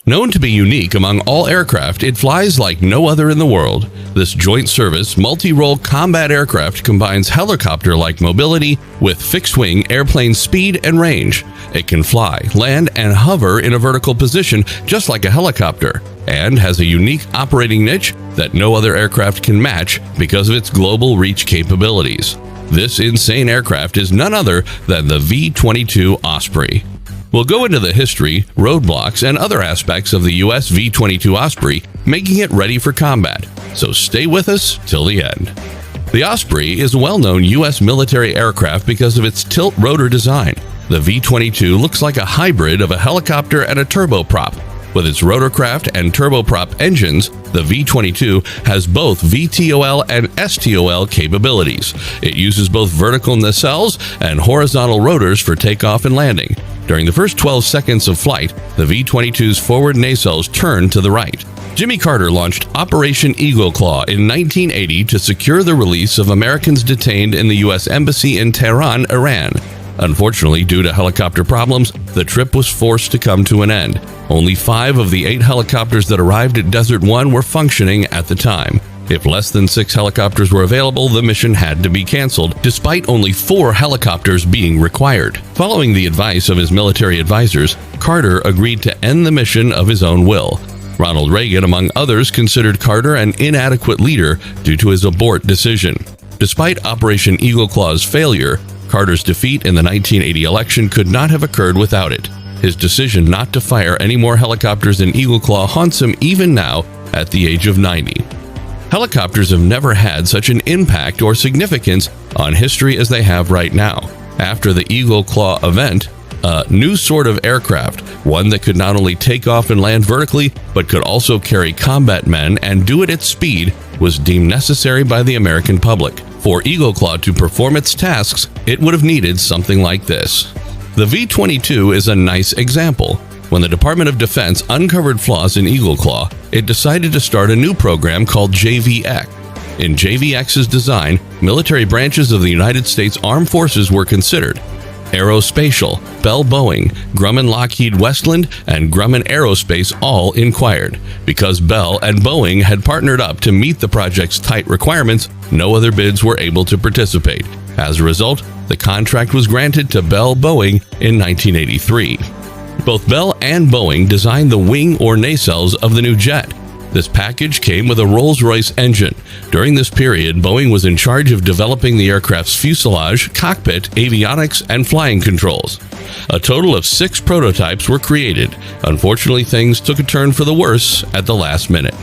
Known to be unique among all aircraft, it flies like no other in the world. This joint-service, multi-role combat aircraft combines helicopter-like mobility with fixed-wing airplane speed and range. It can fly, land, and hover in a vertical position just like a helicopter, and has a unique operating niche that no other aircraft can match because of its global reach capabilities. This insane aircraft is none other than the V-22 Osprey. We'll go into the history, roadblocks, and other aspects of the U.S. V-22 Osprey, making it ready for combat. So stay with us till the end. The Osprey is a well-known U.S. military aircraft because of its tilt rotor design. The V-22 looks like a hybrid of a helicopter and a turboprop. With its rotorcraft and turboprop engines, the V-22 has both VTOL and STOL capabilities. It uses both vertical nacelles and horizontal rotors for takeoff and landing. During the first 12 seconds of flight, the V-22's forward nacelles turn to the right. Jimmy Carter launched Operation Eagle Claw in 1980 to secure the release of Americans detained in the U.S. Embassy in Tehran, Iran. Unfortunately, due to helicopter problems, the trip was forced to come to an end. Only 5 of the 8 helicopters that arrived at Desert One were functioning at the time. If less than 6 helicopters were available, the mission had to be canceled, despite only 4 helicopters being required. Following the advice of his military advisors, Carter agreed to end the mission of his own will. Ronald Reagan, among others, considered Carter an inadequate leader due to his abort decision. Despite Operation Eagle Claw's failure, Carter's defeat in the 1980 election could not have occurred without it. His decision not to fire any more helicopters in Eagle Claw haunts him even now at the age of 90. Helicopters have never had such an impact or significance on history as they have right now. After the Eagle Claw event, a new sort of aircraft, one that could not only take off and land vertically, but could also carry combat men and do it at speed, was deemed necessary by the American public. For Eagle Claw to perform its tasks, it would have needed something like this. The V-22 is a nice example. When the Department of Defense uncovered flaws in Eagle Claw, it decided to start a new program called JVX. In JVX's design, military branches of the United States Armed Forces were considered. Aerospatial, Bell Boeing, Grumman Lockheed Westland, and Grumman Aerospace all inquired. Because Bell and Boeing had partnered up to meet the project's tight requirements, no other bids were able to participate. As a result, the contract was granted to Bell Boeing in 1983. Both Bell and Boeing designed the wing or nacelles of the new jet. This package came with a Rolls-Royce engine. During this period, Boeing was in charge of developing the aircraft's fuselage, cockpit, avionics, and flying controls. A total of 6 prototypes were created. Unfortunately, things took a turn for the worse at the last minute.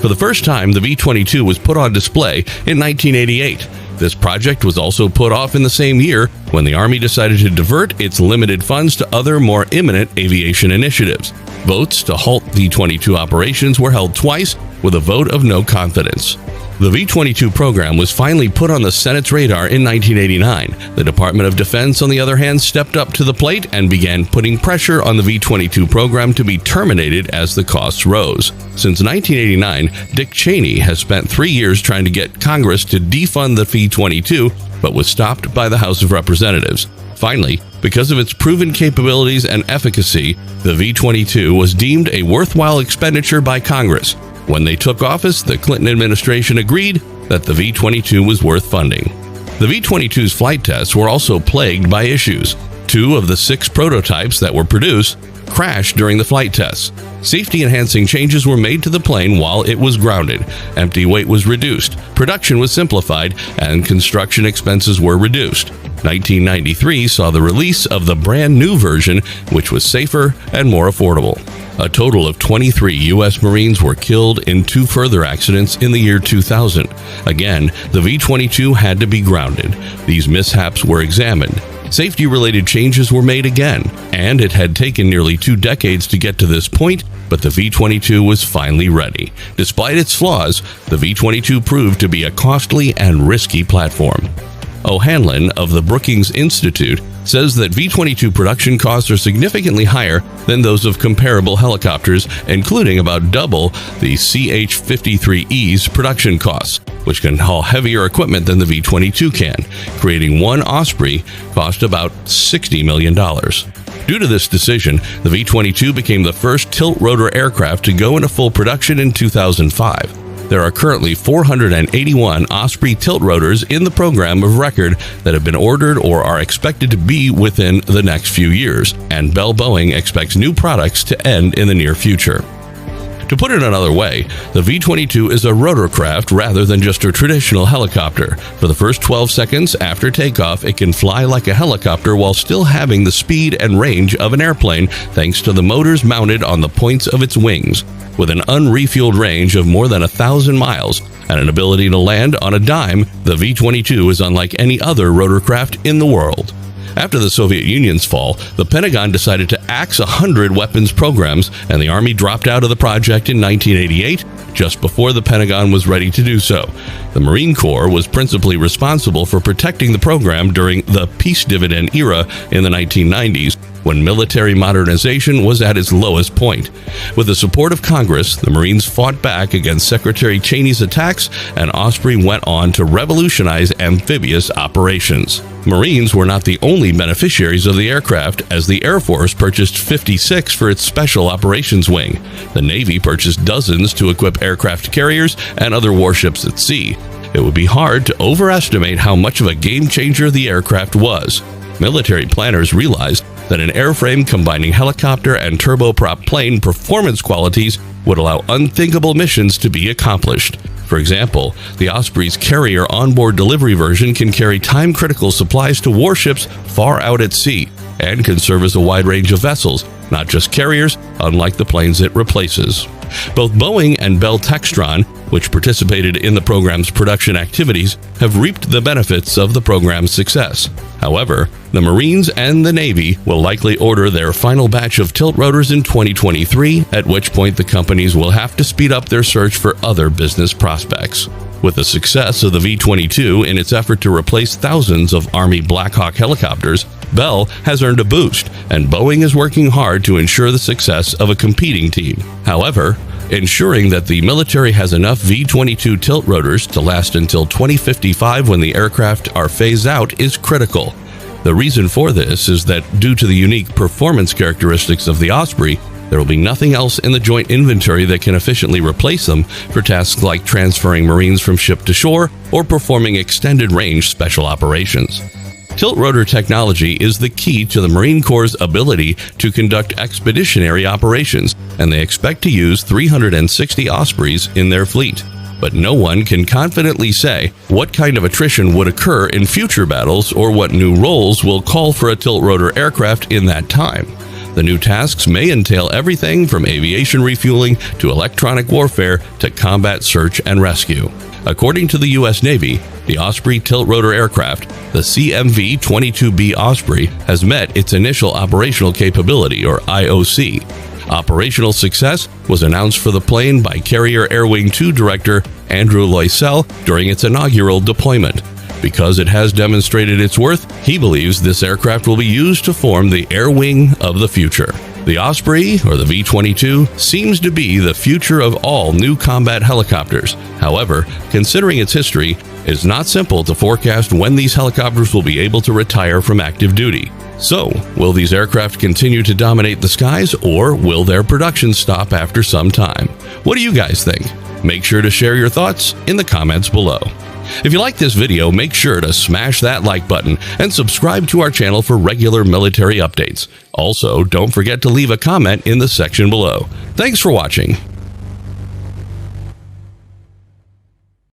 For the first time, the V-22 was put on display in 1988. This project was also put off in the same year when the Army decided to divert its limited funds to other, more imminent aviation initiatives. Votes to halt V-22 operations were held twice with a vote of no confidence. The V-22 program was finally put on the Senate's radar in 1989. The Department of Defense, on the other hand, stepped up to the plate and began putting pressure on the V-22 program to be terminated as the costs rose. Since 1989, Dick Cheney has spent 3 years trying to get Congress to defund the V-22, but was stopped by the House of Representatives. Finally, because of its proven capabilities and efficacy, the V-22 was deemed a worthwhile expenditure by Congress. When they took office, the Clinton administration agreed that the V-22 was worth funding. The V-22's flight tests were also plagued by issues. 2 of the 6 prototypes that were produced crashed during the flight tests. Safety-enhancing changes were made to the plane while it was grounded. Empty weight was reduced, production was simplified, and construction expenses were reduced. 1993 saw the release of the brand new version, which was safer and more affordable. A total of 23 U.S. Marines were killed in 2 further accidents in the year 2000. Again, the V-22 had to be grounded. These mishaps were examined. Safety-related changes were made again, and it had taken nearly 2 decades to get to this point, but the V-22 was finally ready. Despite its flaws, the V-22 proved to be a costly and risky platform. O'Hanlon of the Brookings Institute says that V-22 production costs are significantly higher than those of comparable helicopters, including about double the CH-53E's production costs. which can haul heavier equipment than the V-22 can. Creating one Osprey cost about $60 million. Due to this decision, the V-22 became the first tilt-rotor aircraft to go into full production in 2005. There are currently 481 Osprey tilt rotors in the program of record that have been ordered or are expected to be within the next few years, and Bell Boeing expects new products to end in the near future. To put it another way, the V-22 is a rotorcraft rather than just a traditional helicopter. For the first 12 seconds after takeoff, it can fly like a helicopter while still having the speed and range of an airplane thanks to the motors mounted on the points of its wings. With an unrefueled range of more than 1,000 miles and an ability to land on a dime, the V-22 is unlike any other rotorcraft in the world. After the Soviet Union's fall, the Pentagon decided to axe 100 weapons programs, and the Army dropped out of the project in 1988, just before the Pentagon was ready to do so. The Marine Corps was principally responsible for protecting the program during the peace dividend era in the 1990s, when military modernization was at its lowest point. With the support of Congress, the Marines fought back against Secretary Cheney's attacks, and Osprey went on to revolutionize amphibious operations. Marines were not the only beneficiaries of the aircraft, as the Air Force purchased 56 for its Special Operations Wing. The Navy purchased dozens to equip aircraft carriers and other warships at sea. It would be hard to overestimate how much of a game changer the aircraft was. Military planners realized that an airframe combining helicopter and turboprop plane performance qualities would allow unthinkable missions to be accomplished. For example, the Osprey's carrier onboard delivery version can carry time-critical supplies to warships far out at sea and can service a wide range of vessels, not just carriers, unlike the planes it replaces. Both Boeing and Bell Textron, which participated in the program's production activities, have reaped the benefits of the program's success. However, the Marines and the Navy will likely order their final batch of tilt rotors in 2023, at which point the companies will have to speed up their search for other business prospects. With the success of the V-22 in its effort to replace thousands of Army Black Hawk helicopters, Bell has earned a boost, and Boeing is working hard to ensure the success of a competing team. However, ensuring that the military has enough V-22 tilt rotors to last until 2055 when the aircraft are phased out is critical. The reason for this is that due to the unique performance characteristics of the Osprey, there will be nothing else in the joint inventory that can efficiently replace them for tasks like transferring Marines from ship to shore or performing extended range special operations. Tilt-rotor technology is the key to the Marine Corps' ability to conduct expeditionary operations, and they expect to use 360 Ospreys in their fleet. But no one can confidently say what kind of attrition would occur in future battles or what new roles will call for a tilt-rotor aircraft in that time. The new tasks may entail everything from aviation refueling to electronic warfare to combat search and rescue. According to the U.S. Navy, the Osprey tilt-rotor aircraft, the V-22 Osprey, has met its initial operational capability, or IOC. Operational success was announced for the plane by Carrier Air Wing 2 Director Andrew Loisel during its inaugural deployment. Because it has demonstrated its worth, he believes this aircraft will be used to form the air wing of the future. The Osprey, or the V-22, seems to be the future of all new combat helicopters. However, considering its history, it's not simple to forecast when these helicopters will be able to retire from active duty. So, will these aircraft continue to dominate the skies, or will their production stop after some time? What do you guys think? Make sure to share your thoughts in the comments below. If you like this video, make sure to smash that like button and subscribe to our channel for regular military updates. Also, don't forget to leave a comment in the section below. Thanks for watching.